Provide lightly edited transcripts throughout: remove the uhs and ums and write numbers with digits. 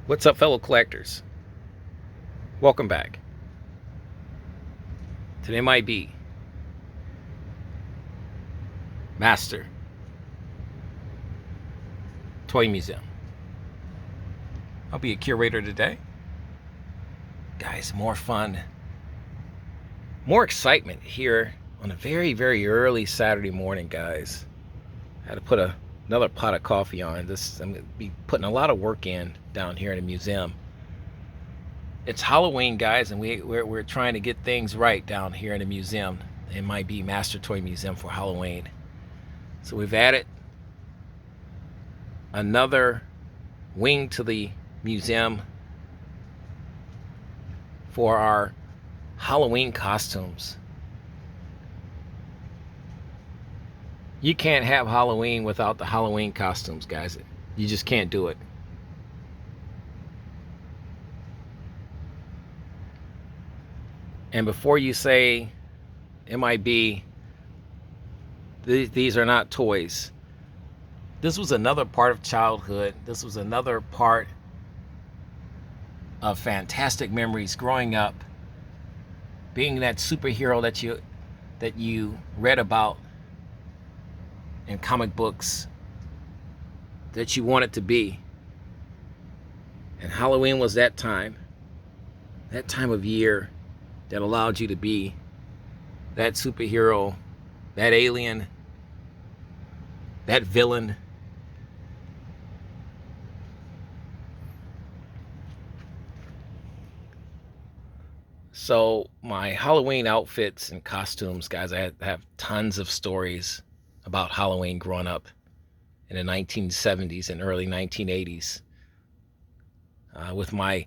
What's up, fellow collectors? Welcome back to the M.I.B. Master Toy Museum. I'll be a curator today. Guys, more fun, more excitement here on a very, very early Saturday morning, guys. I had to put another pot of coffee on. I'm going to be putting a lot of work in down here in the museum. It's Halloween, guys, and we're trying to get things right down here in the museum. It might be Master Toy Museum for Halloween. So we've added another wing to the museum for our Halloween costumes. You can't have Halloween without the Halloween costumes, guys. You just can't do it. And before you say M.I.B, these are not toys. This was another part of childhood. This was another part of fantastic memories growing up, being that superhero that you read about in comic books that you wanted to be. And Halloween was that time of year that allowed you to be that superhero, that alien, that villain. So my Halloween outfits and costumes, guys, I have tons of stories about Halloween growing up in the 1970s and early 1980s with my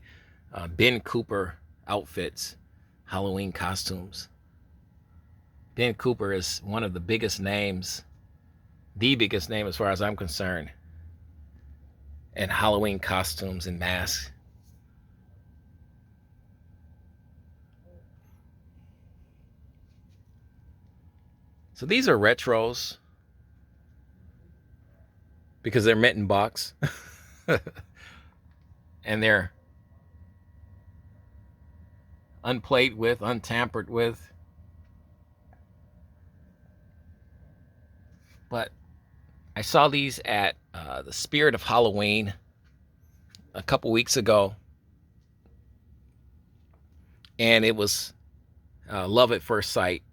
Ben Cooper outfits, Halloween costumes. Ben Cooper is one of the biggest names, the biggest name as far as I'm concerned, in Halloween costumes and masks. So these are retros because they're mint in box and they're unplayed with, untampered with. But I saw these at the Spirit of Halloween a couple weeks ago, and it was love at first sight.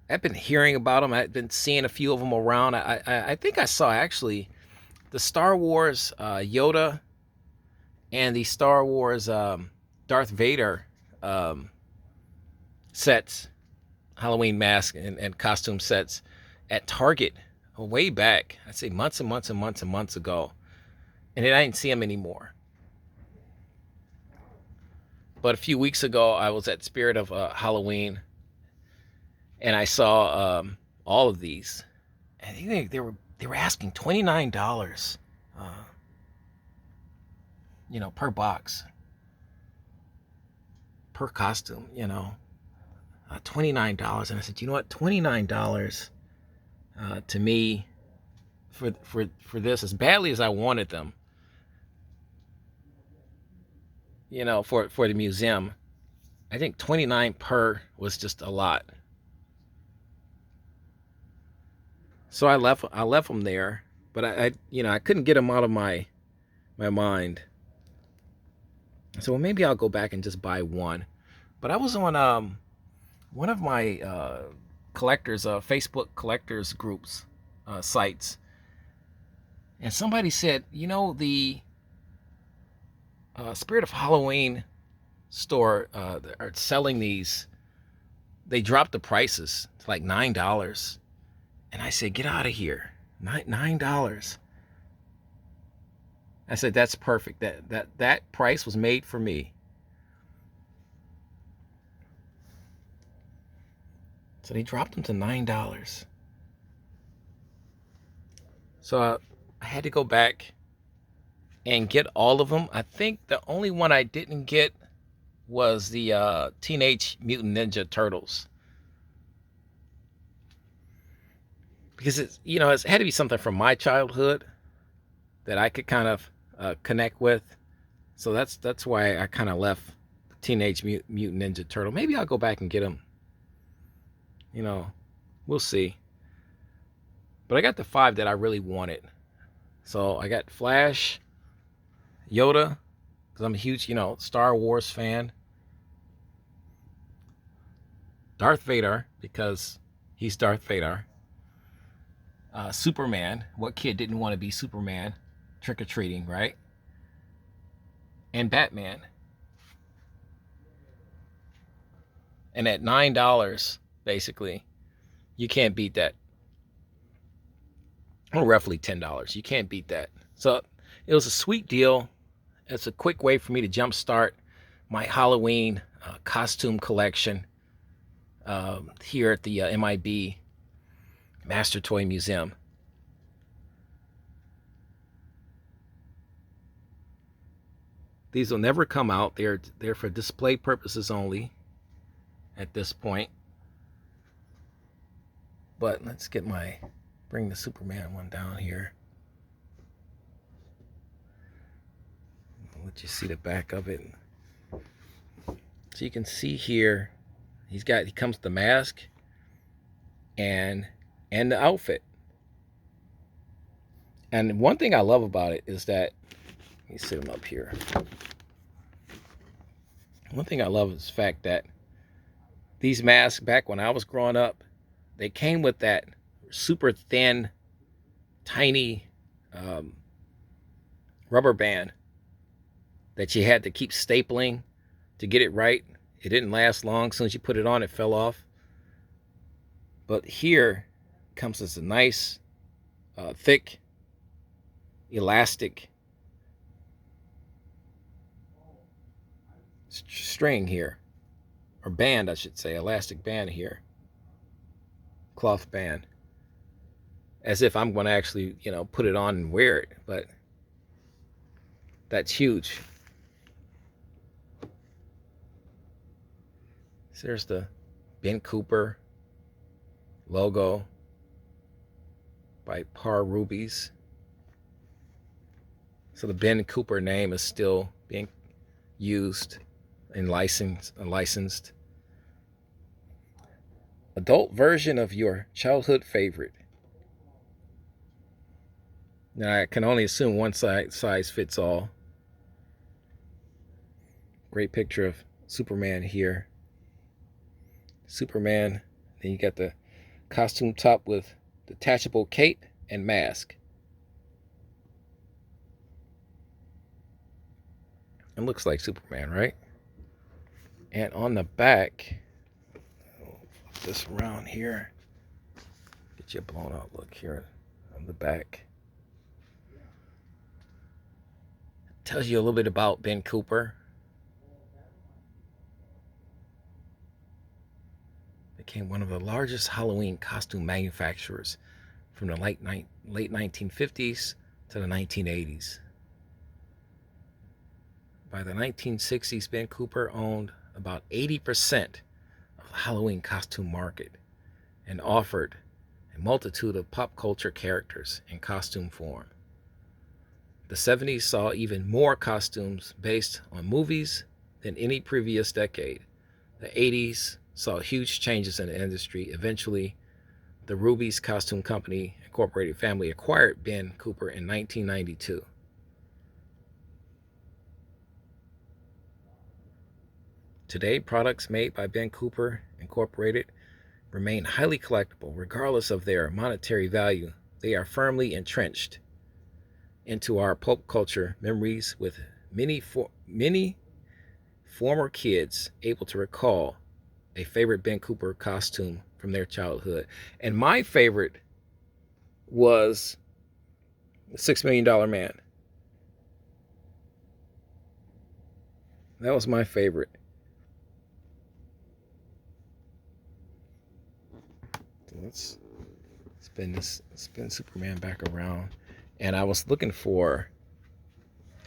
I've been hearing about them. I've been seeing a few of them around. I think I saw actually the Star Wars Yoda and the Star Wars Darth Vader sets, Halloween mask and costume sets at Target way back. I'd say months and months and months and months ago. And I didn't see them anymore. But a few weeks ago, I was at Spirit of Halloween, and I saw all of these. And I think they were asking $29, per box, per costume, $29. And I said, you know what, $29 to me for this, as badly as I wanted them, for the museum, I think 29 per was just a lot. So I left them there, but I couldn't get them out of my mind. So well, maybe I'll go back and just buy one. But I was on one of my collectors, Facebook collectors groups sites, and somebody said, the Spirit of Halloween store are selling these. They dropped the prices to like $9. And I said, get out of here. $9. I said, that's perfect. That price was made for me. So they dropped them to $9. So I had to go back and get all of them. I think the only one I didn't get was the Teenage Mutant Ninja Turtles. Because it's had to be something from my childhood that I could kind of connect with. So that's why I kind of left Teenage Mutant Ninja Turtle. Maybe I'll go back and get them. You know, we'll see. But I got the 5 that I really wanted. So I got Flash, Yoda, because I'm a huge, Star Wars fan. Darth Vader, because he's Darth Vader. Superman. What kid didn't want to be Superman? Trick-or-treating, right? And Batman. And at $9, basically, you can't beat that. Or roughly $10. You can't beat that. So it was a sweet deal. It's a quick way for me to jumpstart my Halloween costume collection here at the M.I.B. Master Toy Museum. These will never come out. They're for display purposes only at this point. But let's bring the Superman one down here. I'll let you see the back of it. So you can see here, he comes with the mask and the outfit. And one thing I love about it is that, let me sit him up here. One thing I love is the fact that these masks, back when I was growing up, they came with that super thin, tiny rubber band that you had to keep stapling to get it right. It didn't last long. As soon as you put it on, it fell off. But here comes as a nice, thick, elastic string here, or band, I should say, elastic band here, cloth band, as if I'm going to actually, put it on and wear it. But that's huge. So there's the Ben Cooper logo by Par Rubies. So the Ben Cooper name is still being used and licensed. Adult version of your childhood favorite. Now I can only assume one size fits all. Great picture of Superman here. Superman. Then you got the costume top with detachable cape and mask. It looks like Superman, right? And on the back, flip this around here, get you a blown out look here on the back. Tells you a little bit about Ben Cooper. Became one of the largest Halloween costume manufacturers from the late 1950s to the 1980s. By the 1960s, Ben Cooper owned about 80% of the Halloween costume market and offered a multitude of pop culture characters in costume form. The 70s saw even more costumes based on movies than any previous decade. The 80s saw huge changes in the industry. Eventually, the Rubies Costume Company Incorporated family acquired Ben Cooper in 1992. Today, products made by Ben Cooper Incorporated remain highly collectible, regardless of their monetary value. They are firmly entrenched into our pop culture memories, with many former kids able to recall a favorite Ben Cooper costume from their childhood. And my favorite was the $6 Million Man. That was my favorite. Let's spin Superman back around. And I was looking for,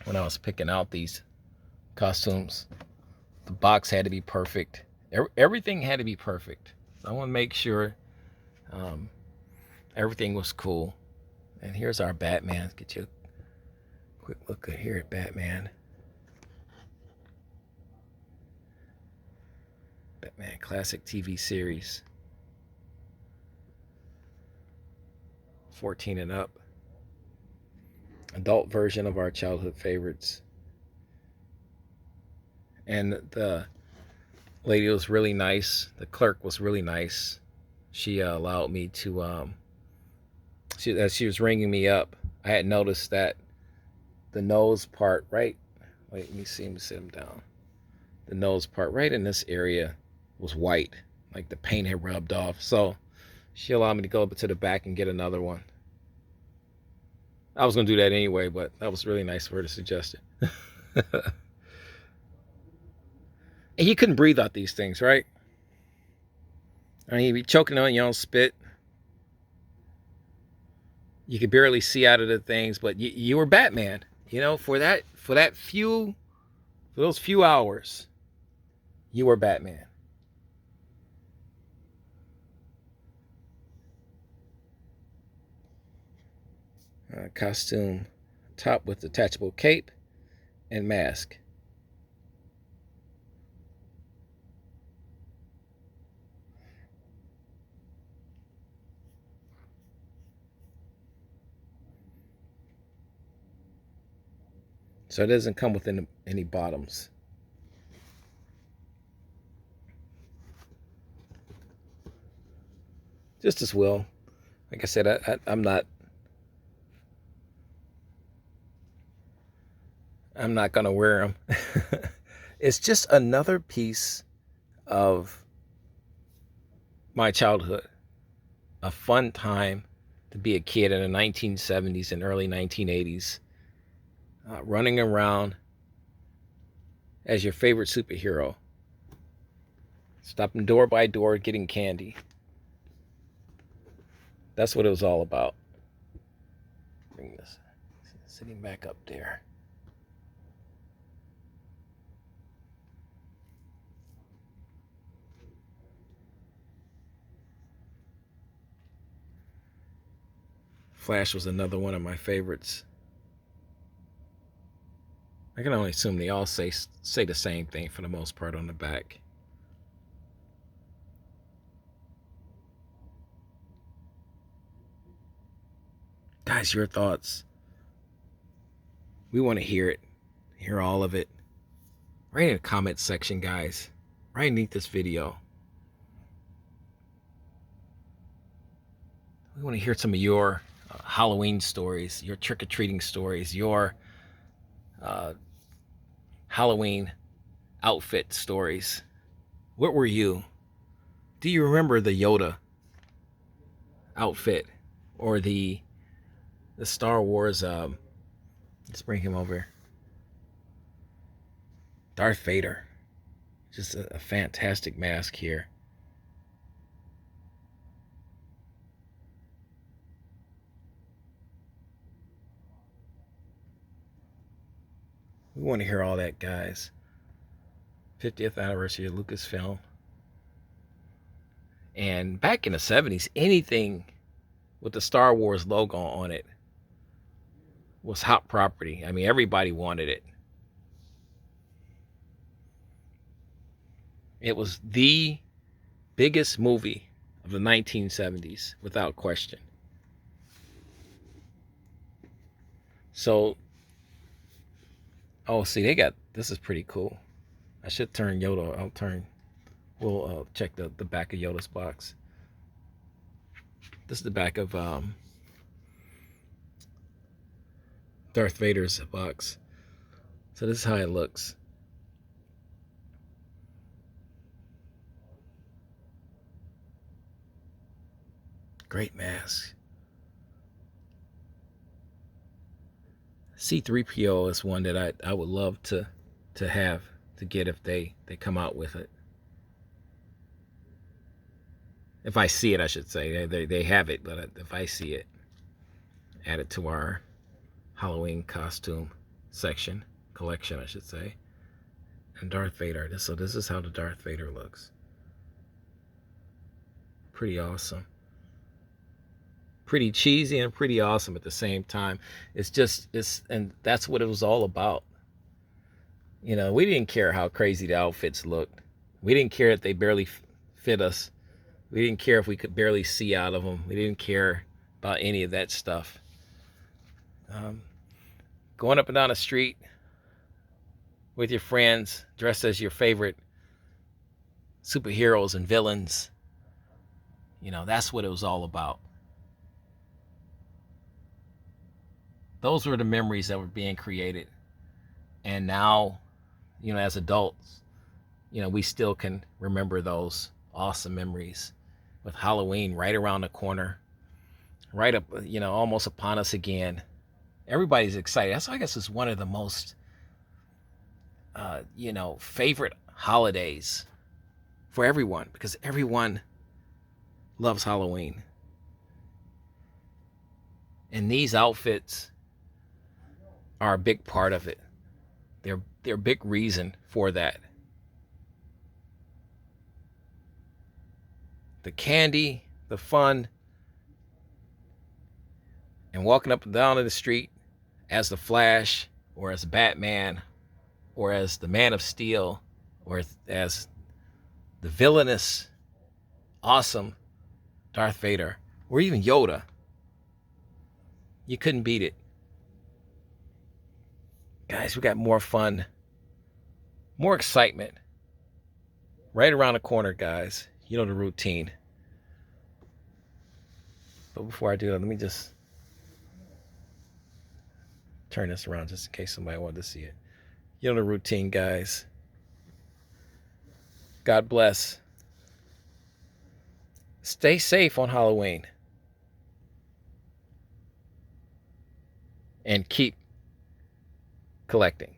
when I was picking out these costumes, the box had to be perfect. Everything had to be perfect. I want to make sure everything was cool. And here's our Batman. Let's get you a Quick look here at Batman. Batman classic TV series. 14 and up. Adult version of our childhood favorites. And the lady was really nice. The clerk was really nice. She allowed me to, as she was ringing me up, I had noticed that the nose part, right? Wait, let me see him sit him down. The nose part right in this area was white, like the paint had rubbed off. So she allowed me to go up to the back and get another one. I was going to do that anyway, but that was really nice of her to suggest it. And you couldn't breathe out these things, right? I mean, you'd be choking on your own spit. You could barely see out of the things, but you were Batman. You know, for those few hours, you were Batman. Costume, top with detachable cape and mask. So it doesn't come with any bottoms. Just as well. Like I said, I'm not gonna wear them. It's just another piece of my childhood. A fun time to be a kid in the 1970s and early 1980s. Running around as your favorite superhero. Stopping door by door, getting candy. That's what it was all about. Bring this sitting back up there. Flash was another one of my favorites. I can only assume they all say the same thing for the most part on the back. Guys, your thoughts. We want to hear it. Hear all of it. Write in the comment section, guys. Right underneath this video. We want to hear some of your Halloween stories, your trick-or-treating stories, your Halloween outfit stories. What were you? Do you remember the Yoda outfit or the Star Wars? Let's bring him over. Darth Vader. Just a fantastic mask here. We want to hear all that, guys. 50th anniversary of Lucasfilm. And back in the 70s, anything with the Star Wars logo on it was hot property. I mean, everybody wanted it. It was the biggest movie of the 1970s, without question. So, oh, see, this is pretty cool. I should turn Yoda. We'll check the back of Yoda's box. This is the back of Darth Vader's box. So this is how it looks. Great mask. C-3PO is one that I would love to get if they come out with it. If I see it, I should say. They have it, but if I see it, add it to our Halloween costume collection, I should say. And Darth Vader. So this is how the Darth Vader looks. Pretty awesome. pretty cheesy and pretty awesome at the same time. And that's what it was all about. You know, we didn't care how crazy the outfits looked. We didn't care that they barely fit us. We didn't care if we could barely see out of them. We didn't care about any of that stuff. Going up and down the street with your friends, dressed as your favorite superheroes and villains. You know, that's what it was all about. Those were the memories that were being created. And now, you know, as adults, you know, we still can remember those awesome memories with Halloween right around the corner, right up, you know, almost upon us again. Everybody's excited. That's, I guess, is one of the most, you know, favorite holidays for everyone, because everyone loves Halloween. And these outfits are a big part of it. They're a big reason for that. The candy, the fun, and walking up and down in the street as the Flash, or as Batman, or as the Man of Steel, or as the villainous, awesome Darth Vader, or even Yoda. You couldn't beat it. Guys, we got more fun, more excitement right around the corner, guys. You know the routine. But before I do that, let me just turn this around just in case somebody wanted to see it. You know the routine, guys. God bless. Stay safe on Halloween. And keep collecting.